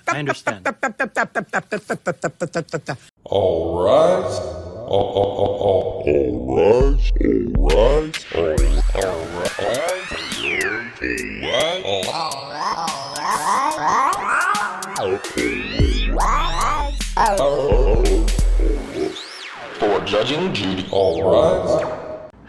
I understand. All right. All right. For Judging Judy. All right.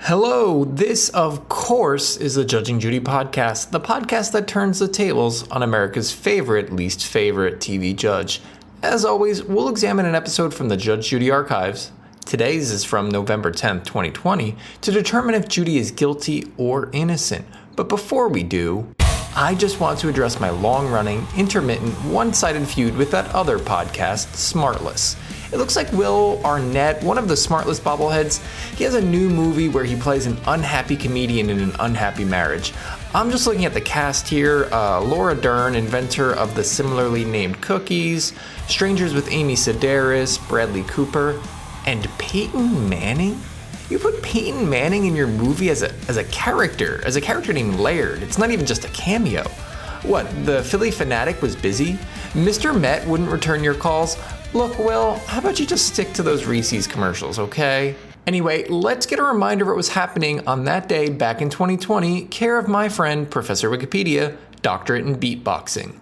Hello, this of course is the Judging Judy podcast, the podcast that turns the tables on America's least favorite TV judge. As always, we'll examine an episode from the Judge Judy archives. Today's is from November 10th, 2020, to determine if Judy is guilty or innocent. But before we do, I just want to address my long-running, intermittent, one-sided feud with that other podcast, Smartless. It looks like Will Arnett, one of the Smartless bobbleheads, he has a new movie where he plays an unhappy comedian in an unhappy marriage. I'm just looking at the cast here. Laura Dern, inventor of the similarly named cookies, Strangers with Amy Sedaris, Bradley Cooper, and Peyton Manning? You put Peyton Manning in your movie as a character named Laird. It's not even just a cameo. What, the Philly fanatic was busy? Mr. Met wouldn't return your calls? Look, Will, how about you just stick to those Reese's commercials, okay? Anyway, let's get a reminder of what was happening on that day back in 2020, care of my friend, Professor Wikipedia, doctorate in beatboxing.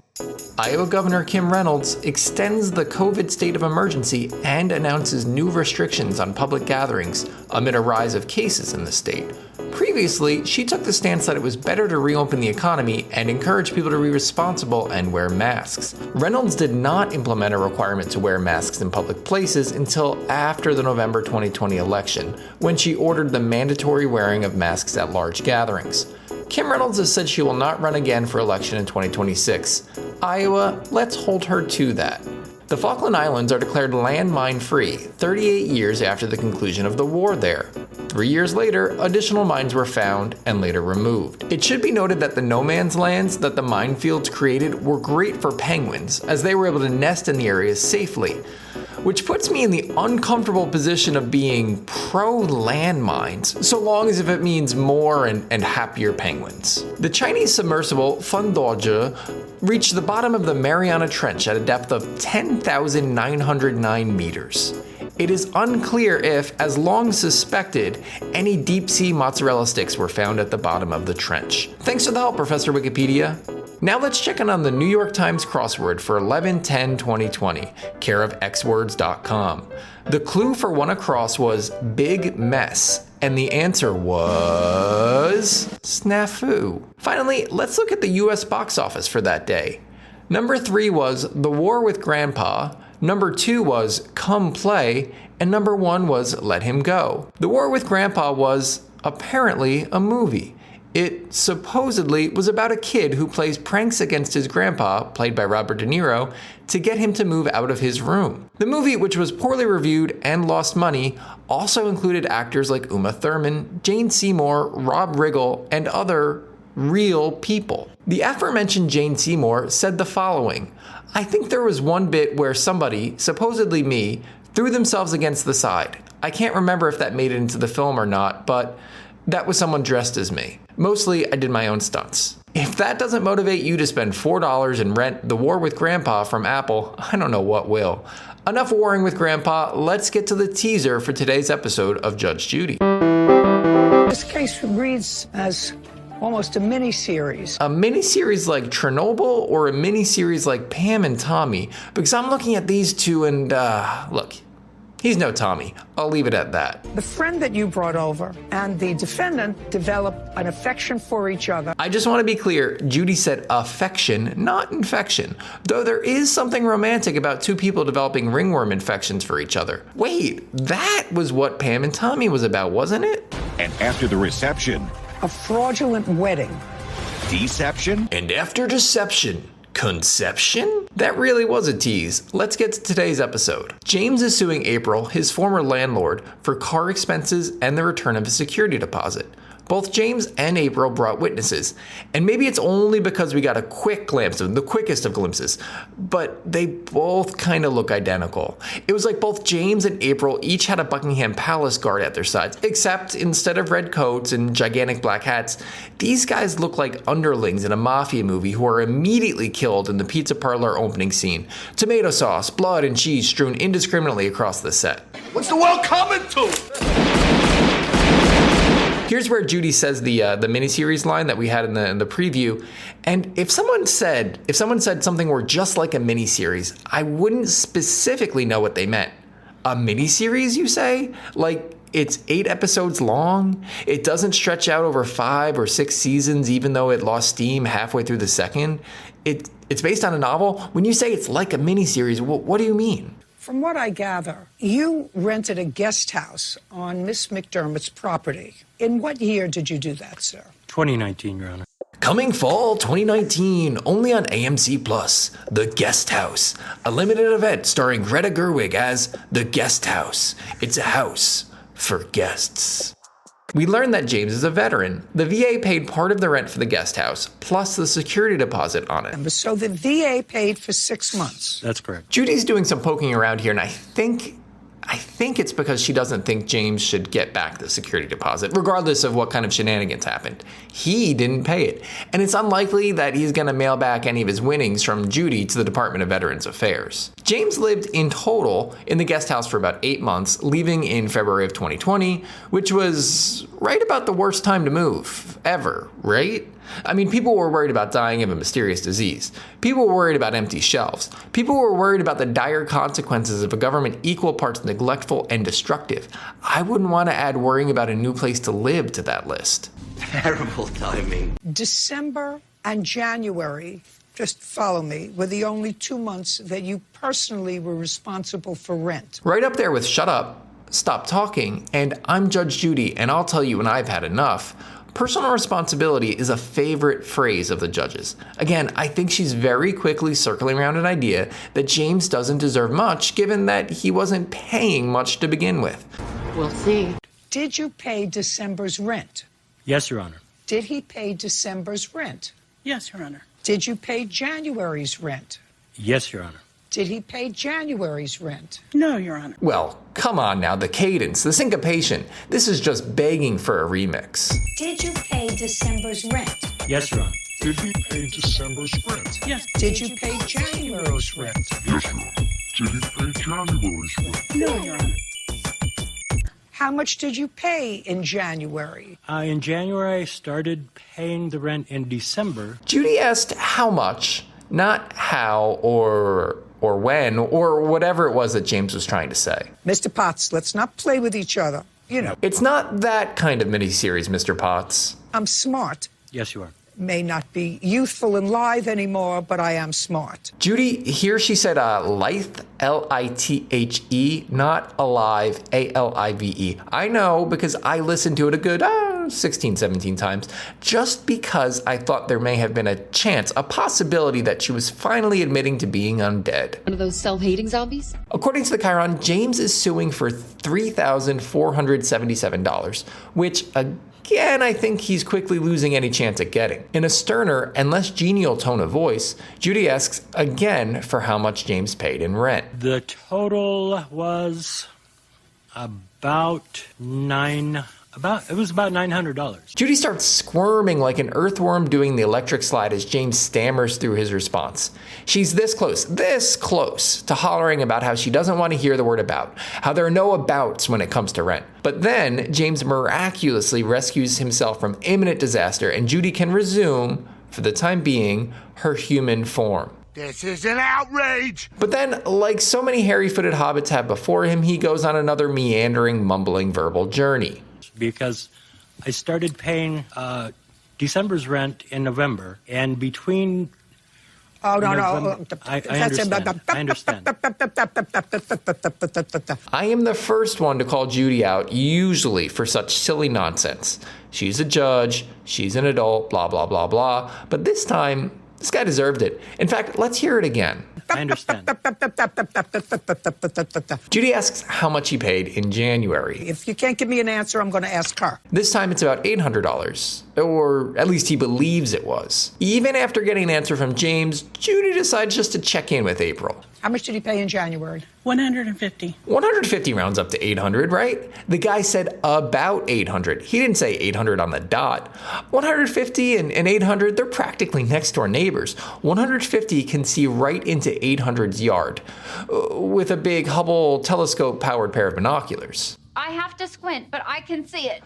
Iowa Governor Kim Reynolds extends the COVID state of emergency and announces new restrictions on public gatherings amid a rise of cases in the state. Previously, she took the stance that it was better to reopen the economy and encourage people to be responsible and wear masks. Reynolds did not implement a requirement to wear masks in public places until after the November 2020 election, when she ordered the mandatory wearing of masks at large gatherings. Kim Reynolds has said she will not run again for election in 2026. Iowa, let's hold her to that. The Falkland Islands are declared landmine free 38 years after the conclusion of the war there. 3 years later, additional mines were found and later removed. It should be noted that the no man's lands that the minefields created were great for penguins, as they were able to nest in the areas safely, which puts me in the uncomfortable position of being pro-landmines, so long as if it means more and happier penguins. The Chinese submersible Fundoge reached the bottom of the Mariana Trench at a depth of 10,909 meters. It is unclear if, as long suspected, any deep-sea mozzarella sticks were found at the bottom of the trench. Thanks for the help, Professor Wikipedia. Now let's check in on the New York Times crossword for 11/10/2020, care of xwords.com. The clue for one across was big mess, and the answer was snafu. Finally, let's look at the US box office for that day. Number 3 was The War with Grandpa, number 2 was Come Play, and number 1 was Let Him Go. The War with Grandpa was apparently a movie. It supposedly was about a kid who plays pranks against his grandpa, played by Robert De Niro, to get him to move out of his room. The movie, which was poorly reviewed and lost money, also included actors like Uma Thurman, Jane Seymour, Rob Riggle, and other real people. The aforementioned Jane Seymour said the following: "I think there was one bit where somebody, supposedly me, threw themselves against the side. I can't remember if that made it into the film or not, but that was someone dressed as me. Mostly, I did my own stunts." If that doesn't motivate you to spend $4 and rent The War with Grandpa from Apple, I don't know what will. Enough warring with Grandpa, let's get to the teaser for today's episode of Judge Judy. This case reads as almost a mini-series. A mini-series like Chernobyl or a mini-series like Pam and Tommy? Because I'm looking at these two and, look, he's no Tommy. I'll leave it at that. The friend that you brought over and the defendant developed an affection for each other. I just want to be clear, Judy said affection, not infection. Though there is something romantic about two people developing ringworm infections for each other. Wait, that was what Pam and Tommy was about, wasn't it? And after the reception, A fraudulent wedding. deception, And after deception, conception? That really was a tease. Let's get to today's episode. James is suing April, his former landlord, for car expenses and the return of a security deposit. Both James and April brought witnesses, and maybe it's only because we got a quick glimpse of the quickest of glimpses, but they both kind of look identical. It was like both James and April each had a Buckingham Palace guard at their sides, except instead of red coats and gigantic black hats, these guys look like underlings in a mafia movie who are immediately killed in the pizza parlor opening scene. Tomato sauce, blood, and cheese strewn indiscriminately across the set. What's the world coming to? Here's where Judy says the miniseries line that we had in the preview. And if someone said something were just like a miniseries, I wouldn't specifically know what they meant. A miniseries, you say? Like it's 8 episodes long? It doesn't stretch out over 5 or 6 seasons, even though it lost steam halfway through the second? It's based on a novel? When you say it's like a miniseries, what do you mean? From what I gather, you rented a guest house on Miss McDermott's property. In what year did you do that, sir? 2019, Your Honor. Coming fall 2019, only on AMC Plus, The Guest House, a limited event starring Greta Gerwig as The Guest House. It's a house for guests. We learned that James is a veteran. The VA paid part of the rent for the guest house, plus the security deposit on it. So the VA paid for 6 months. That's correct. Judy's doing some poking around here, and I think it's because she doesn't think James should get back the security deposit, regardless of what kind of shenanigans happened. He didn't pay it, and it's unlikely that he's going to mail back any of his winnings from Judy to the Department of Veterans Affairs. James lived in total in the guest house for about 8 months, leaving in February of 2020, which was right about the worst time to move, ever, right? I mean, people were worried about dying of a mysterious disease. People were worried about empty shelves. People were worried about the dire consequences of a government equal parts neglectful and destructive. I wouldn't want to add worrying about a new place to live to that list. Terrible timing. December and January, just follow me, were the only 2 months that you personally were responsible for rent. Right up there with shut up, stop talking, and I'm Judge Judy, and I'll tell you when I've had enough. Personal responsibility is a favorite phrase of the judges. Again, I think she's very quickly circling around an idea that James doesn't deserve much, given that he wasn't paying much to begin with. We'll see. Did you pay December's rent? Yes, Your Honor. Did he pay December's rent? Yes, Your Honor. Did you pay January's rent? Yes, Your Honor. Did he pay January's rent? No, Your Honor. Well, come on now, the cadence, the syncopation. This is just begging for a remix. Did you pay December's rent? Yes, Your Honor. Did he pay December's rent? Yes. Did you pay January's rent? Yes, Your Honor. Did he pay January's rent? No, Your Honor. How much did you pay in January? In January, I started paying the rent in December. Judy asked how much, not how or when or whatever it was that James was trying to say. Mr. Potts, let's not play with each other. You know, It's not that kind of miniseries, Mr. Potts. I'm smart. Yes, you are. May not be youthful and lithe anymore, but I am smart. Judy, here she said lithe, L-I-T-H-E, not alive, A-L-I-V-E. I know because I listened to it a good 16, 17 times, just because I thought there may have been a chance, a possibility that she was finally admitting to being undead. One of those self-hating zombies? According to the Chiron, James is suing for $3,477, which again, I think he's quickly losing any chance at getting. In a sterner and less genial tone of voice, Judy asks again for how much James paid in rent. The total was about $900. Judy starts squirming like an earthworm doing the electric slide as James stammers through his response. She's this close to hollering about how she doesn't want to hear the word about, how there are no abouts when it comes to rent. But then James miraculously rescues himself from imminent disaster, and Judy can resume, for the time being, her human form. This is an outrage! But then, like so many hairy-footed hobbits have before him, he goes on another meandering, mumbling verbal journey. Because I started paying December's rent in November, and between... Oh, no, November, no. I understand. I am the first one to call Judy out, usually for such silly nonsense. She's a judge, she's an adult, blah, blah, blah, blah. But this time, This guy deserved it. In fact, let's hear it again. I understand. Judy asks how much he paid in January. If you can't give me an answer, I'm going to ask her. This time it's about $800, or at least he believes it was. Even after getting an answer from James, Judy decides just to check in with April. How much did he pay in January? 150. 150 rounds up to 800, right? The guy said about 800. He didn't say 800 on the dot. 150 and 800, they're practically next door neighbors. 150 can see right into 800's yard with a big Hubble telescope-powered pair of binoculars. I have to squint, but I can see it.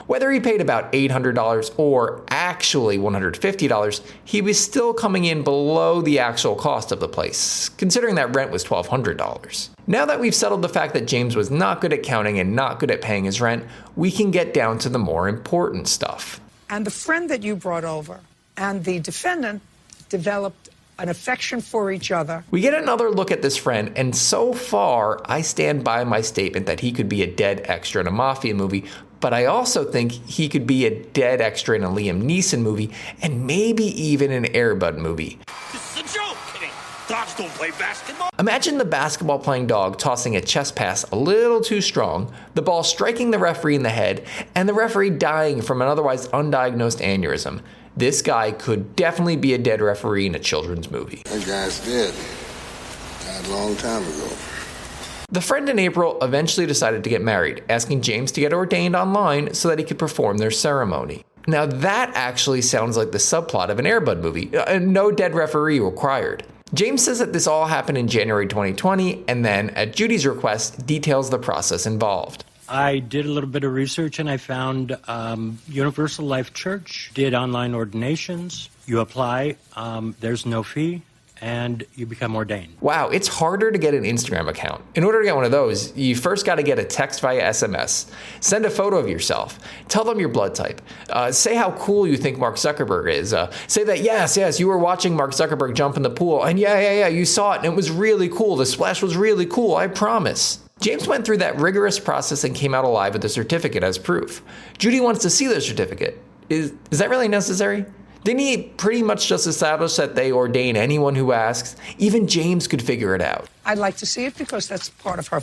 Whether he paid about $800 or actually $150, he was still coming in below the actual cost of the place, considering that rent was $1,200. Now that we've settled the fact that James was not good at counting and not good at paying his rent, we can get down to the more important stuff. And the friend that you brought over and the defendant developed an affection for each other. We get another look at this friend, and so far, I stand by my statement that he could be a dead extra in a mafia movie, but I also think he could be a dead extra in a Liam Neeson movie, and maybe even an Air Bud movie. This is a joke, kidding. Dogs don't play basketball. Imagine the basketball-playing dog tossing a chest pass a little too strong, the ball striking the referee in the head, and the referee dying from an otherwise undiagnosed aneurysm. This guy could definitely be a dead referee in a children's movie. That guy's dead. Died a long time ago. The friend and April eventually decided to get married, asking James to get ordained online so that he could perform their ceremony. Now that actually sounds like the subplot of an Air Bud movie. No dead referee required. James says that this all happened in January 2020, and then, at Judy's request, details the process involved. I did a little bit of research and I found Universal Life Church did online ordinations. You apply, there's no fee, and you become ordained. Wow, it's harder to get an Instagram account. In order to get one of those, you first got to get a text via SMS. Send a photo of yourself. Tell them your blood type. Say how cool you think Mark Zuckerberg is. Say that, yes, you were watching Mark Zuckerberg jump in the pool, and yeah, you saw it, and it was really cool. The splash was really cool, I promise. James went through that rigorous process and came out alive with a certificate as proof. Judy wants to see the certificate. Is that really necessary? Didn't he pretty much just establish that they ordain anyone who asks? Even James could figure it out. I'd like to see it because that's part of her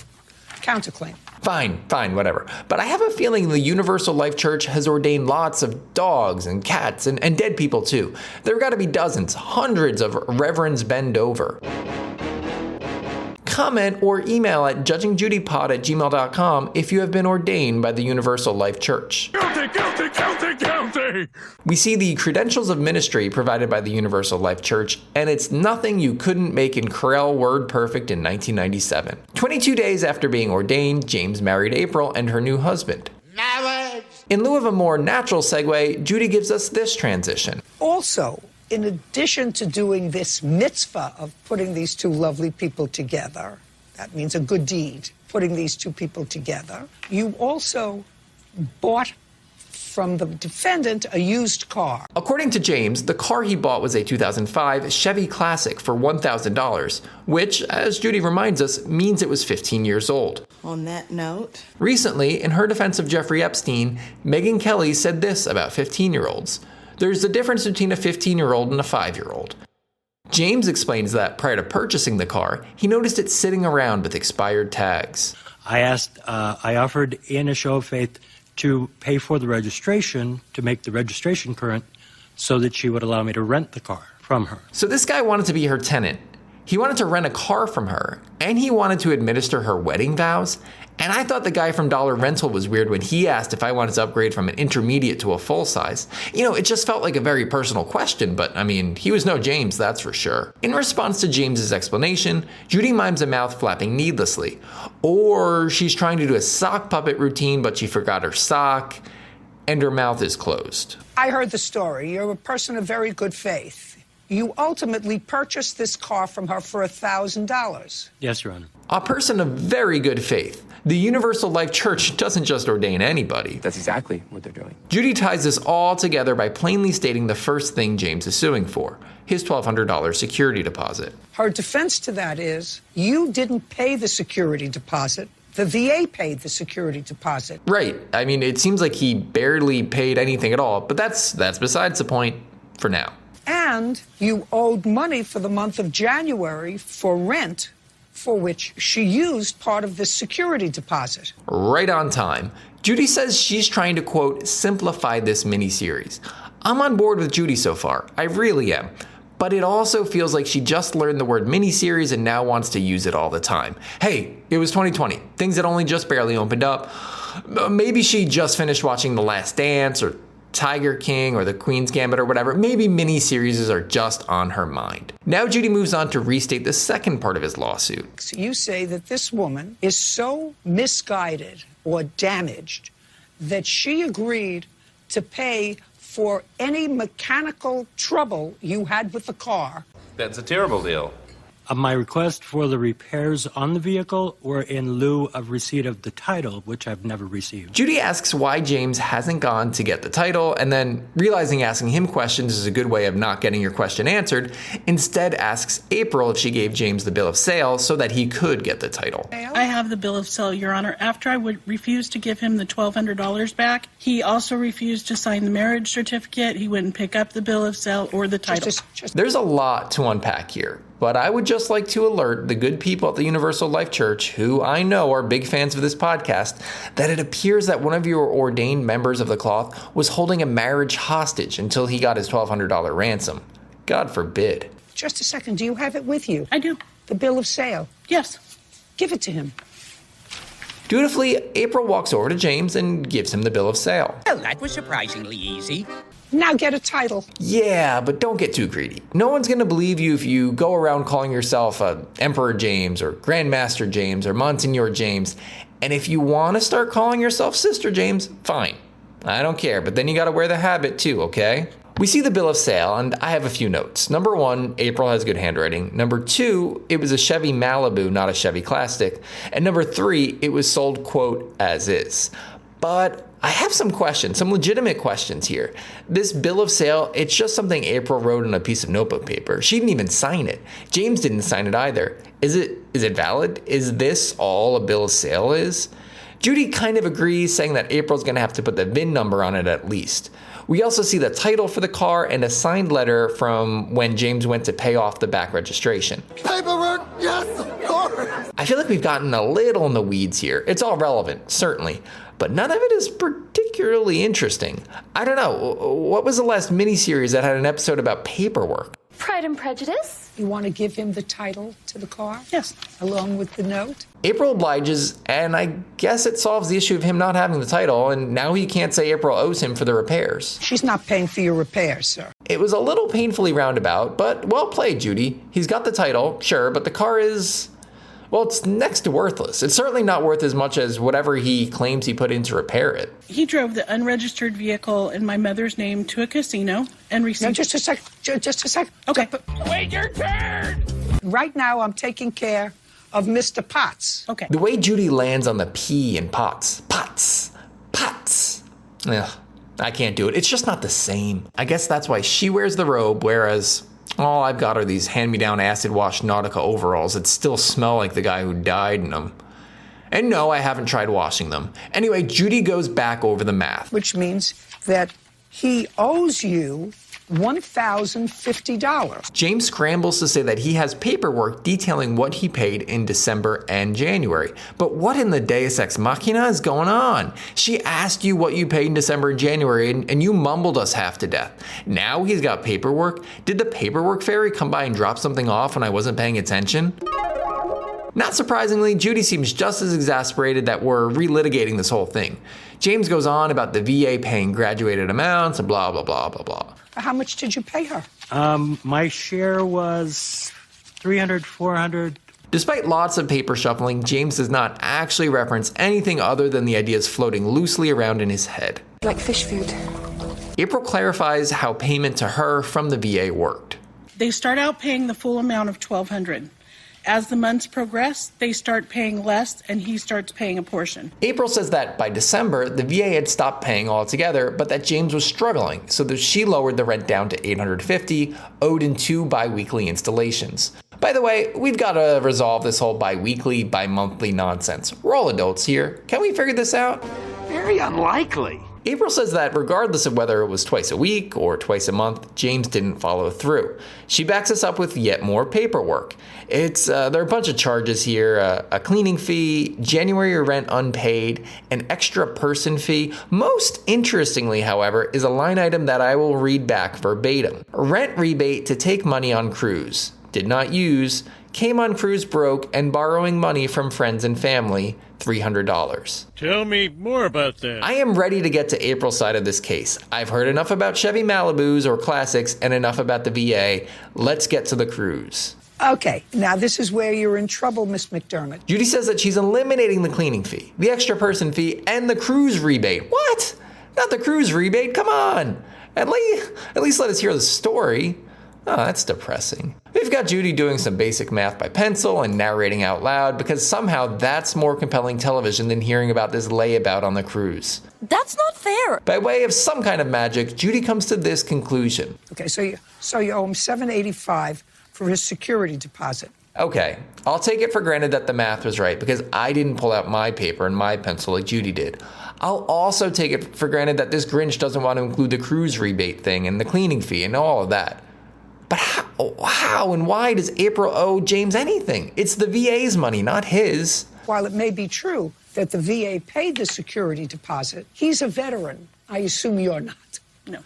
counterclaim. Fine, whatever. But I have a feeling the Universal Life Church has ordained lots of dogs and cats and dead people too. There have got to be dozens, hundreds of reverends bend over. Comment or email at judgingjudypod@gmail.com if you have been ordained by the Universal Life Church. Guilty, guilty, guilty, guilty! We see the credentials of ministry provided by the Universal Life Church, and it's nothing you couldn't make in Corel word perfect in 1997. 22 days after being ordained, James married April and her new husband. Marriage! In lieu of a more natural segue, Judy gives us this transition. Also, in addition to doing this mitzvah of putting these two lovely people together, that means a good deed, putting these two people together, you also bought from the defendant a used car. According to James, the car he bought was a 2005 Chevy Classic for $1,000, which, as Judy reminds us, means it was 15 years old. On that note, Recently, in her defense of Jeffrey Epstein, Megyn Kelly said this about 15-year-olds. There's a difference between a 15-year-old and a 5-year-old. James explains that prior to purchasing the car, he noticed it sitting around with expired tags. I offered in a show of faith to pay for the registration, to make the registration current, so that she would allow me to rent the car from her. So this guy wanted to be her tenant. He wanted to rent a car from her, and he wanted to administer her wedding vows. And I thought the guy from Dollar Rental was weird when he asked if I wanted to upgrade from an intermediate to a full size. You know, it just felt like a very personal question, but I mean, he was no James, that's for sure. In response to James's explanation, Judy mimes a mouth flapping needlessly. Or she's trying to do a sock puppet routine, but she forgot her sock, and her mouth is closed. I heard the story. You're a person of very good faith. You ultimately purchased this car from her for $1,000. Yes, Your Honor. A person of very good faith. The Universal Life Church doesn't just ordain anybody. That's exactly what they're doing. Judy ties this all together by plainly stating the first thing James is suing for, his $1,200 security deposit. Her defense to that is, you didn't pay the security deposit. The VA paid the security deposit. Right. I mean, it seems like he barely paid anything at all, but that's besides the point for now. And you owed money for the month of January for rent, for which she used part of this security deposit. Right on time. Judy says she's trying to, quote, simplify this miniseries. I'm on board with Judy so far. I really am. But it also feels like she just learned the word miniseries and now wants to use it all the time. Hey, it was 2020. Things had only just barely opened up. Maybe she just finished watching The Last Dance or Tiger King or The Queen's Gambit or whatever. Maybe miniseries are just on her mind. Now Judy moves on to restate the second part of his lawsuit. You say that this woman is so misguided or damaged that she agreed to pay for any mechanical trouble you had with the car. That's a terrible deal. My request for the repairs on the vehicle were in lieu of receipt of the title, which I've never received. Judy asks why James hasn't gone to get the title, and then, realizing asking him questions is a good way of not getting your question answered, instead asks April if she gave James the bill of sale so that he could get the title. I have the bill of sale, Your Honor. After I would refuse to give him the $1,200 back, he also refused to sign the marriage certificate. He wouldn't pick up the bill of sale or the title. There's a lot to unpack here, but I would just like to alert the good people at the Universal Life Church, who I know are big fans of this podcast, that it appears that one of your ordained members of the cloth was holding a marriage hostage until he got his $1,200 ransom. God forbid. Just a second, do you have it with you? I do. The bill of sale? Yes. Give it to him. Dutifully, April walks over to James and gives him the bill of sale. Well, that was surprisingly easy. Now get a title. Yeah, but don't get too greedy. No one's going to believe you if you go around calling yourself Emperor James or Grandmaster James or Monsignor James. And if you want to start calling yourself Sister James, fine. I don't care, but then you got to wear the habit too, okay? We see the bill of sale, and I have a few notes. Number one, April has good handwriting. Number two, it was a Chevy Malibu, not a Chevy Classic. And number three, it was sold, quote, as is. But I have some questions, some legitimate questions here. This bill of sale, it's just something April wrote on a piece of notebook paper. She didn't even sign it. James didn't sign it either. Is it valid? Is this all a bill of sale is? Judy kind of agrees, saying that April's going to have to put the VIN number on it at least. We also see the title for the car and a signed letter from when James went to pay off the back registration. Paperwork, yes, of course. I feel like we've gotten a little in the weeds here. It's all relevant, certainly, but none of it is particularly interesting. I don't know, what was the last miniseries that had an episode about paperwork? Pride and Prejudice? You want to give him the title to the car? Yes. Along with the note? April obliges, and I guess it solves the issue of him not having the title, and now he can't say April owes him for the repairs. She's not paying for your repairs, sir. It was a little painfully roundabout, but well played, Judy. He's got the title, sure, but the car is, well, it's next to worthless. It's certainly not worth as much as whatever he claims he put in to repair it. He drove the unregistered vehicle in my mother's name to a casino and received... No, just a sec. Just a sec. Okay. Wait your turn! Right now, I'm taking care of Mr. Potts. Okay. The way Judy lands on the P in Potts. Potts. Ugh, I can't do it. It's just not the same. I guess that's why she wears the robe, whereas all I've got are these hand-me-down acid-washed Nautica overalls that still smell like the guy who died in them. And no, I haven't tried washing them. Anyway, Judy goes back over the math. Which means that he owes you $1,050. James scrambles to say that he has paperwork detailing what he paid in December and January. But what in the Deus Ex Machina is going on? She asked you what you paid in December and January, and you mumbled us half to death. Now he's got paperwork? Did the paperwork fairy come by and drop something off when I wasn't paying attention? Not surprisingly, Judy seems just as exasperated that we're relitigating this whole thing. James goes on about the VA paying graduated amounts and blah, blah, blah, blah, blah. How much did you pay her? My share was $300, $400. Despite lots of paper shuffling, James does not actually reference anything other than the ideas floating loosely around in his head. Like fish food. April clarifies how payment to her from the VA worked. They start out paying the full amount of $1,200. As the months progress, they start paying less, and he starts paying a portion. April says that by December, the VA had stopped paying altogether, but that James was struggling, so that she lowered the rent down to $850, owed in 2 bi-weekly installations. By the way, we've got to resolve this whole bi-weekly, bi-monthly nonsense. We're all adults here. Can we figure this out? Very unlikely. April says that regardless of whether it was twice a week or twice a month, James didn't follow through. She backs us up with yet more paperwork. There are a bunch of charges here, a cleaning fee, January rent unpaid, an extra person fee. Most interestingly, however, is a line item that I will read back verbatim. Rent rebate to take money on cruise. Did not use. Came on cruise broke and borrowing money from friends and family, $300. Tell me more about that. I am ready to get to April's side of this case. I've heard enough about Chevy Malibus or classics and enough about the VA. Let's get to the cruise. Okay, now this is where you're in trouble, Miss McDermott. Judy says that she's eliminating the cleaning fee, the extra person fee, and the cruise rebate. What? Not the cruise rebate? Come on. At least let us hear the story. Oh, that's depressing. We've got Judy doing some basic math by pencil and narrating out loud because somehow that's more compelling television than hearing about this layabout on the cruise. That's not fair. By way of some kind of magic, Judy comes to this conclusion. Okay, so you owe him $785 for his security deposit. Okay, I'll take it for granted that the math was right because I didn't pull out my paper and my pencil like Judy did. I'll also take it for granted that this Grinch doesn't want to include the cruise rebate thing and the cleaning fee and all of that. But how and why does April owe James anything? It's the VA's money, not his. While it may be true that the VA paid the security deposit, he's a veteran. I assume you're not. No.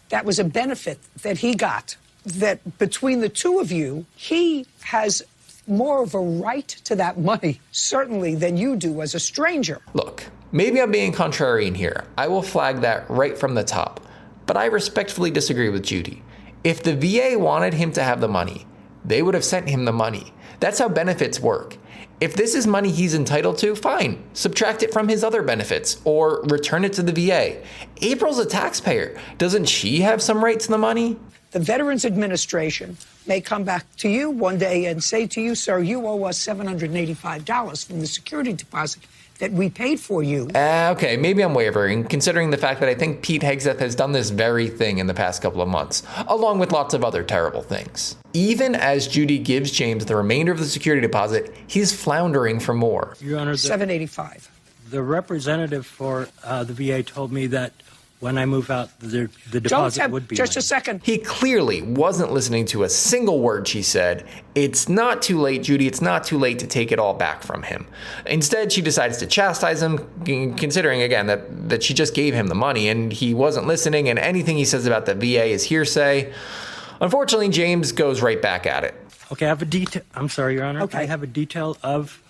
That was a benefit that he got. That between the two of you, he has more of a right to that money, certainly, than you do as a stranger. Look, maybe I'm being contrarian here. I will flag that right from the top. But I respectfully disagree with Judy. If the VA wanted him to have the money, they would have sent him the money. That's how benefits work. If this is money he's entitled to, fine. Subtract it from his other benefits or return it to the VA. April's a taxpayer. Doesn't she have some right to the money? The Veterans Administration may come back to you one day and say to you, sir, you owe us $785 from the security deposit that we paid for you. Okay, maybe I'm wavering, considering the fact that I think Pete Hegseth has done this very thing in the past couple of months, along with lots of other terrible things. Even as Judy gives James the remainder of the security deposit, he's floundering for more. Your Honor, $785. The representative for the VA told me that when I move out, the deposit would be just mine. a second. He clearly wasn't listening to a single word she said. It's not too late, Judy. It's not too late to take it all back from him. Instead, she decides to chastise him, considering, again, that she just gave him the money and he wasn't listening, and anything he says about the VA is hearsay. Unfortunately, James goes right back at it. Okay, I have a detail. I'm sorry, Your Honor. Okay. I have a detail of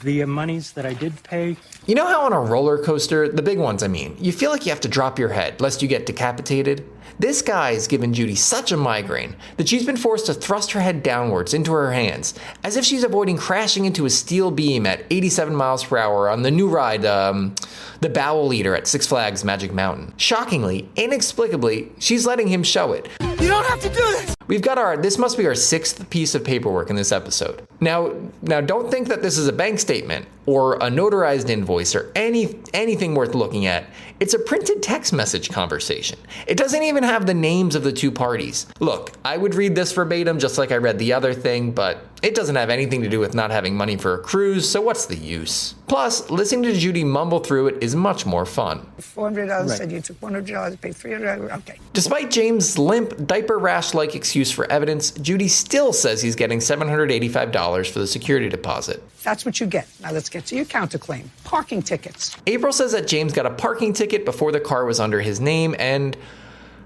the monies that I did pay. You know how on a roller coaster, the big ones I mean, you feel like you have to drop your head lest you get decapitated? This guy's given Judy such a migraine that she's been forced to thrust her head downwards into her hands, as if she's avoiding crashing into a steel beam at 87 miles per hour on the new ride, the Bowel Eater at Six Flags Magic Mountain. Shockingly, inexplicably, she's letting him show it. You don't have to do this! We've got this must be our 6th piece of paperwork in this episode. Now don't think that this is a bank statement or a notarized invoice or anything worth looking at. It's a printed text message conversation. It doesn't even have the names of the two parties. Look, I would read this verbatim just like I read the other thing, but it doesn't have anything to do with not having money for a cruise, so what's the use? Plus, listening to Judy mumble through it is much more fun. $400 said you took $100, paid $300. Okay. Despite James' limp, diaper rash-like excuse for evidence, Judy still says he's getting $785 for the security deposit. That's what you get. Now let's get to your counterclaim. Parking tickets. April says that James got a parking ticket before the car was under his name, and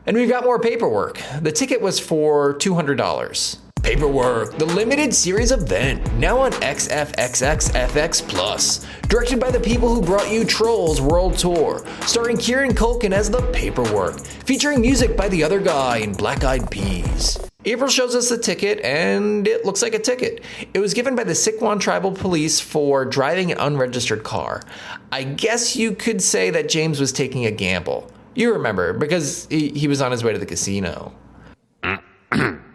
we've got more paperwork. The ticket was for $200. Paperwork, the limited series event, now on XFXXFX Plus. Directed by the people who brought you Trolls World Tour. Starring Kieran Culkin as the Paperwork. Featuring music by the other guy in Black Eyed Peas. April shows us the ticket, and it looks like a ticket. It was given by the Sikwon Tribal Police for driving an unregistered car. I guess you could say that James was taking a gamble. You remember, because he was on his way to the casino.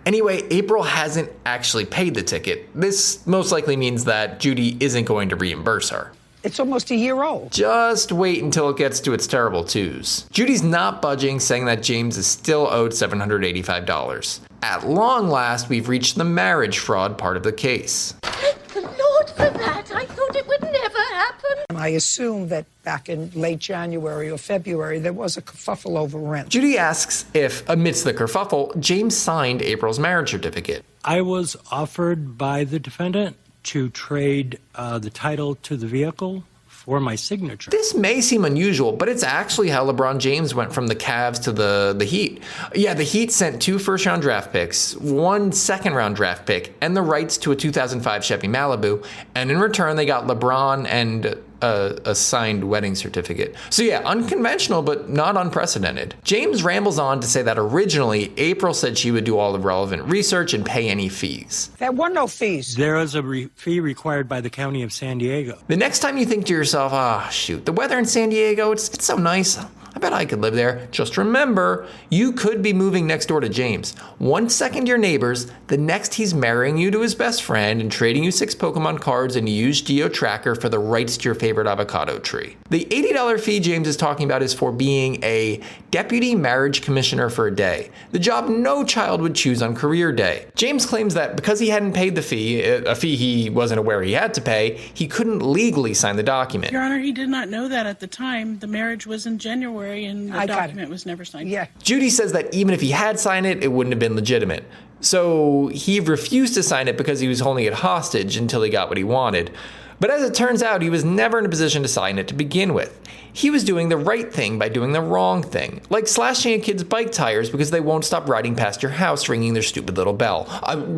Anyway, April hasn't actually paid the ticket. This most likely means that Judy isn't going to reimburse her. It's almost a year old. Just wait until it gets to its terrible twos. Judy's not budging, saying that James is still owed $785. At long last, we've reached the marriage fraud part of the case. Thank the Lord for that. I thought it would never happen. And I assume that back in late January or February, there was a kerfuffle over rent. Judy asks if, amidst the kerfuffle, James signed April's marriage certificate. I was offered by the defendant to trade the title to the vehicle for my signature. This may seem unusual, but it's actually how LeBron James went from the Cavs to the Heat. Yeah, the Heat sent 2 first-round draft picks, 1 second-round draft pick, and the rights to a 2005 Chevy Malibu, and in return they got LeBron and a signed wedding certificate. So yeah, unconventional, but not unprecedented. James rambles on to say that originally, April said she would do all the relevant research and pay any fees. There were no fees. There was a fee required by the County of San Diego. The next time you think to yourself, shoot, the weather in San Diego, it's so nice. I bet I could live there. Just remember, you could be moving next door to James. 1 second you're neighbors, the next he's marrying you to his best friend and trading you 6 Pokemon cards and a used geo-tracker for the rights to your favorite avocado tree. The $80 fee James is talking about is for being a deputy marriage commissioner for a day, the job no child would choose on career day. James claims that because he hadn't paid the fee, a fee he wasn't aware he had to pay, he couldn't legally sign the document. Your Honor, he did not know that at the time. The marriage was in January and the document was never signed. Yeah. Judy says that even if he had signed it, it wouldn't have been legitimate. So he refused to sign it because he was holding it hostage until he got what he wanted. But as it turns out, he was never in a position to sign it to begin with. He was doing the right thing by doing the wrong thing, like slashing a kid's bike tires because they won't stop riding past your house ringing their stupid little bell,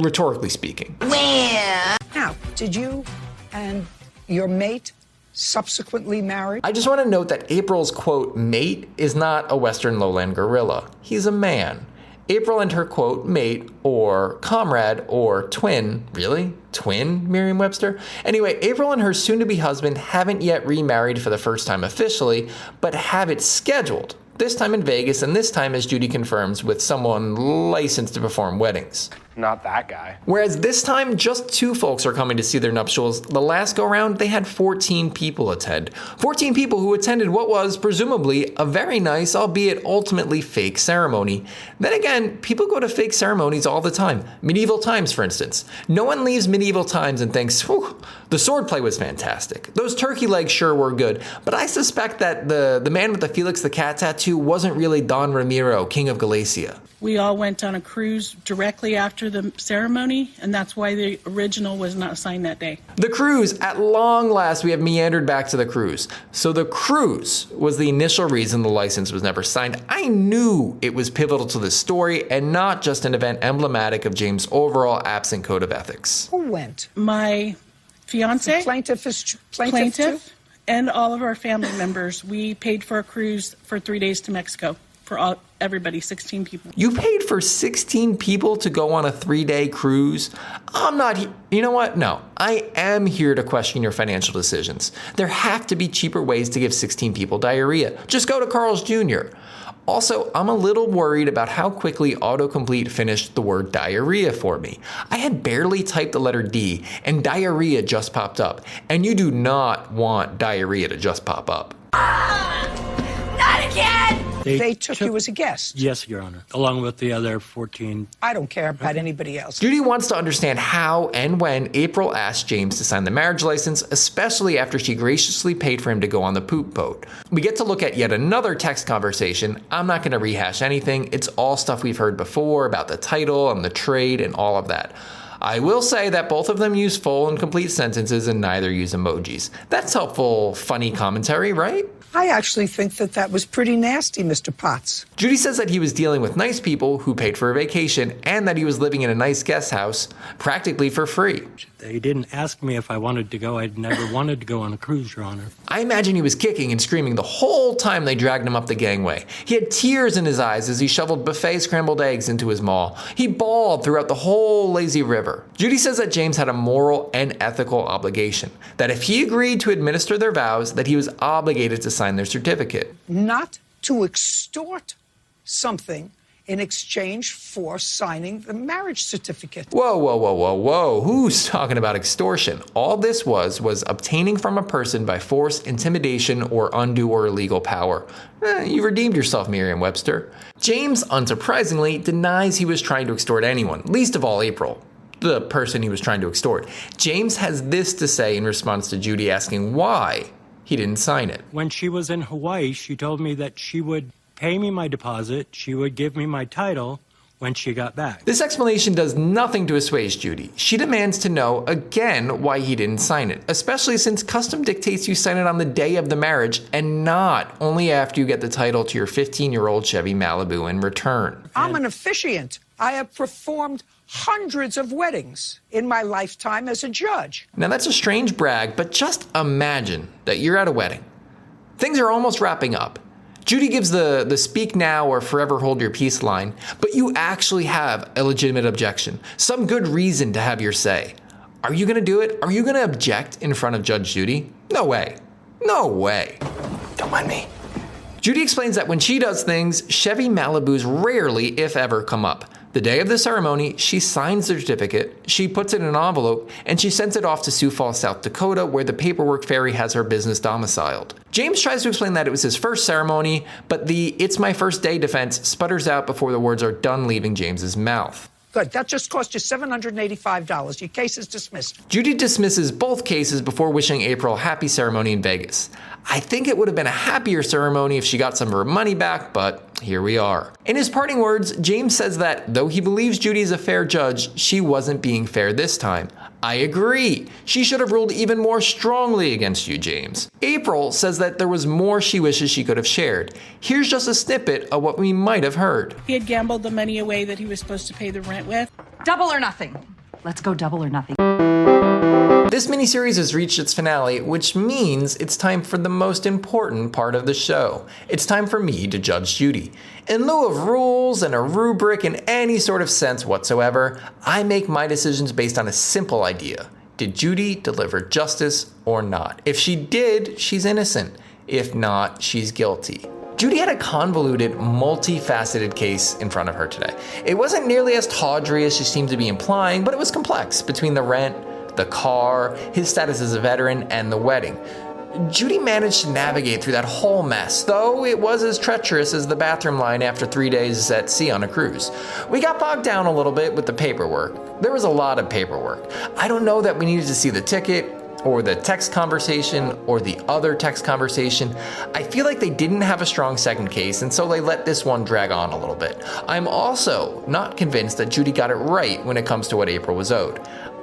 rhetorically speaking. Well. Now, did you and your mate subsequently marry? I just want to note that April's, quote, mate is not a Western lowland gorilla. He's a man. April and her, quote, mate, or comrade, or twin, really? Twin, Merriam-Webster? Anyway, April and her soon-to-be husband haven't yet remarried for the first time officially, but have it scheduled. This time in Vegas, and this time, as Judy confirms, with someone licensed to perform weddings. Not that guy. Whereas this time, just 2 folks are coming to see their nuptials. The last go-round, they had 14 people attend. 14 people who attended what was, presumably, a very nice, albeit ultimately fake ceremony. Then again, people go to fake ceremonies all the time. Medieval times, for instance. No one leaves medieval times and thinks, whew, the swordplay was fantastic. Those turkey legs sure were good. But I suspect that the man with the Felix the Cat tattoo wasn't really Don Ramiro, King of Galicia. We all went on a cruise directly after the ceremony, and that's why the original was not signed that day. The cruise, at long last, we have meandered back to the cruise. So the cruise was the initial reason the license was never signed. I knew it was pivotal to the story and not just an event emblematic of James' overall absent code of ethics. Who went? My fiance, plaintiff, and all of our family members. We paid for a cruise for 3 days to Mexico for everybody, 16 people. You paid for 16 people to go on a 3-day cruise? I'm not, you know what? No, I am here to question your financial decisions. There have to be cheaper ways to give 16 people diarrhea. Just go to Carl's Jr. Also, I'm a little worried about how quickly autocomplete finished the word diarrhea for me. I had barely typed the letter D and diarrhea just popped up. And you do not want diarrhea to just pop up. Not again! They took you as a guest. Yes, Your Honor, along with the other 14. I don't care about anybody else. Judy wants to understand how and when April asked James to sign the marriage license, especially after she graciously paid for him to go on the poop boat. We get to look at yet another text conversation. I'm not going to rehash anything. It's all stuff we've heard before about the title and the trade and all of that. I will say that both of them use full and complete sentences and neither use emojis. That's helpful, funny commentary, right? I actually think that was pretty nasty, Mr. Potts. Judy says that he was dealing with nice people who paid for a vacation and that he was living in a nice guest house practically for free. They didn't ask me if I wanted to go. I'd never wanted to go on a cruise, Your Honor. I imagine he was kicking and screaming the whole time they dragged him up the gangway. He had tears in his eyes as he shoveled buffet scrambled eggs into his maw. He bawled throughout the whole lazy river. Judy says that James had a moral and ethical obligation, that if he agreed to administer their vows, that he was obligated to sign their certificate. Not to extort something in exchange for signing the marriage certificate. Whoa, whoa, whoa, whoa, whoa. Who's talking about extortion? All this was obtaining from a person by force, intimidation, or undue or illegal power. You redeemed yourself, Merriam-Webster. James, unsurprisingly, denies he was trying to extort anyone, least of all April, the person he was trying to extort. James has this to say in response to Judy asking why he didn't sign it. When she was in Hawaii, she told me that she would pay me my deposit, she would give me my title when she got back. This explanation does nothing to assuage Judy. She demands to know again why he didn't sign it, especially since custom dictates you sign it on the day of the marriage and not only after you get the title to your 15-year-old Chevy Malibu in return. I'm an officiant. I have performed hundreds of weddings in my lifetime as a judge. Now that's a strange brag, but just imagine that you're at a wedding. Things are almost wrapping up. Judy gives the speak now or forever hold your peace line, but you actually have a legitimate objection, some good reason to have your say. Are you gonna do it? Are you gonna object in front of Judge Judy? No way. No way. Don't mind me. Judy explains that when she does things, Chevy Malibus rarely, if ever, come up. The day of the ceremony, she signs the certificate, she puts it in an envelope, and she sends it off to Sioux Falls, South Dakota, where the paperwork fairy has her business domiciled. James tries to explain that it was his first ceremony, but the "it's my first day" defense sputters out before the words are done leaving James's mouth. Good. That just cost you $785. Your case is dismissed. Judy dismisses both cases before wishing April a happy ceremony in Vegas. I think it would have been a happier ceremony if she got some of her money back, but here we are. In his parting words, James says that though he believes Judy is a fair judge, she wasn't being fair this time. I agree. She should have ruled even more strongly against you, James. April says that there was more she wishes she could have shared. Here's just a snippet of what we might have heard. He had gambled the money away that he was supposed to pay the rent with. Double or nothing. Let's go double or nothing. This miniseries has reached its finale, which means it's time for the most important part of the show. It's time for me to judge Judy. In lieu of rules and a rubric in any sort of sense whatsoever, I make my decisions based on a simple idea. Did Judy deliver justice or not? If she did, she's innocent. If not, she's guilty. Judy had a convoluted, multifaceted case in front of her today. It wasn't nearly as tawdry as she seemed to be implying, but it was complex between the rent, the car, his status as a veteran, and the wedding. Judy managed to navigate through that whole mess, though it was as treacherous as the bathroom line after 3 days at sea on a cruise. We got bogged down a little bit with the paperwork. There was a lot of paperwork. I don't know that we needed to see the ticket, or the text conversation, or the other text conversation. I feel like they didn't have a strong second case, and so they let this one drag on a little bit. I'm also not convinced that Judy got it right when it comes to what April was owed.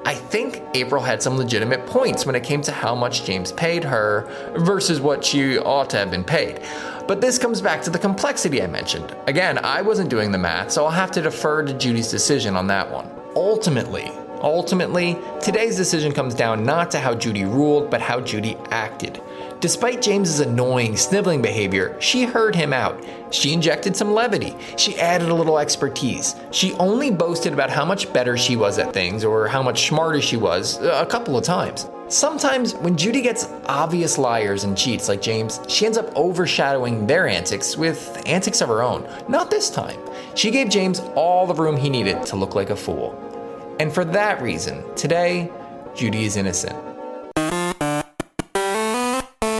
I think April had some legitimate points when it came to how much James paid her versus what she ought to have been paid. But this comes back to the complexity I mentioned. Again, I wasn't doing the math, so I'll have to defer to Judy's decision on that one. Ultimately, today's decision comes down not to how Judy ruled, but how Judy acted. Despite James's annoying, sniveling behavior, she heard him out. She injected some levity. She added a little expertise. She only boasted about how much better she was at things or how much smarter she was a couple of times. Sometimes when Judy gets obvious liars and cheats like James, she ends up overshadowing their antics with antics of her own. Not this time. She gave James all the room he needed to look like a fool. And for that reason, today, Judy is innocent.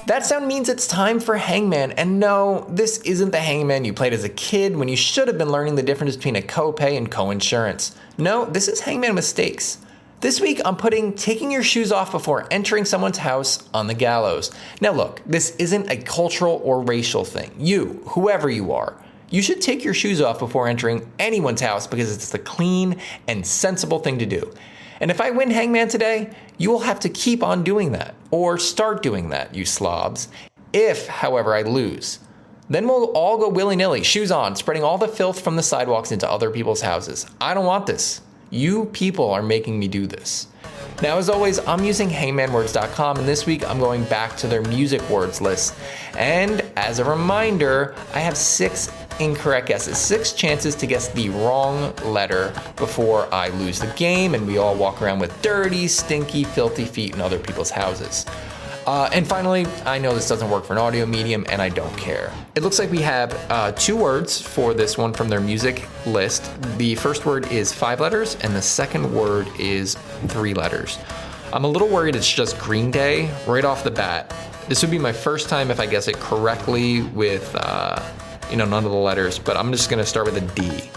That sound means it's time for Hangman, and no, this isn't the Hangman you played as a kid when you should have been learning the difference between a copay and co-insurance. No, this is Hangman with stakes. This week, I'm putting taking your shoes off before entering someone's house on the gallows. Now look, this isn't a cultural or racial thing. You, whoever you are, you should take your shoes off before entering anyone's house because it's the clean and sensible thing to do. And if I win Hangman today, you will have to keep on doing that, or start doing that, you slobs. If, however, I lose, then we'll all go willy-nilly, shoes on, spreading all the filth from the sidewalks into other people's houses. I don't want this. You people are making me do this. Now, as always, I'm using hangmanwords.com, and this week I'm going back to their music words list. And as a reminder, I have 6 incorrect guesses, 6 chances to guess the wrong letter before I lose the game and we all walk around with dirty, stinky, filthy feet in other people's houses. And finally, I know this doesn't work for an audio medium, and I don't care. It looks like we have 2 words for this one from their music list. The first word is 5 letters, and the second word is 3 letters. I'm a little worried it's just Green Day right off the bat. This would be my first time if I guess it correctly with none of the letters, but I'm just gonna start with a D.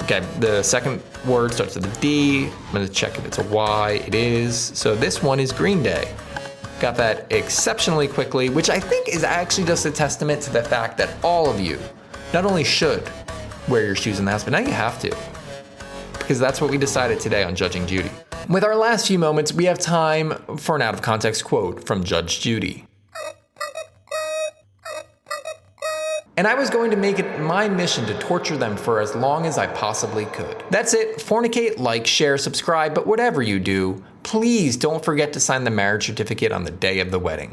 Okay, the second word starts with a D. I'm gonna check if it's a Y. It is. So this one is Green Day. Got that exceptionally quickly, which I think is actually just a testament to the fact that all of you not only should wear your shoes in the house, but now you have to. Because that's what we decided today on Judging Judy. With our last few moments, we have time for an out-of-context quote from Judge Judy. And I was going to make it my mission to torture them for as long as I possibly could. That's it. Fornicate, like, share, subscribe, but whatever you do, please don't forget to sign the marriage certificate on the day of the wedding.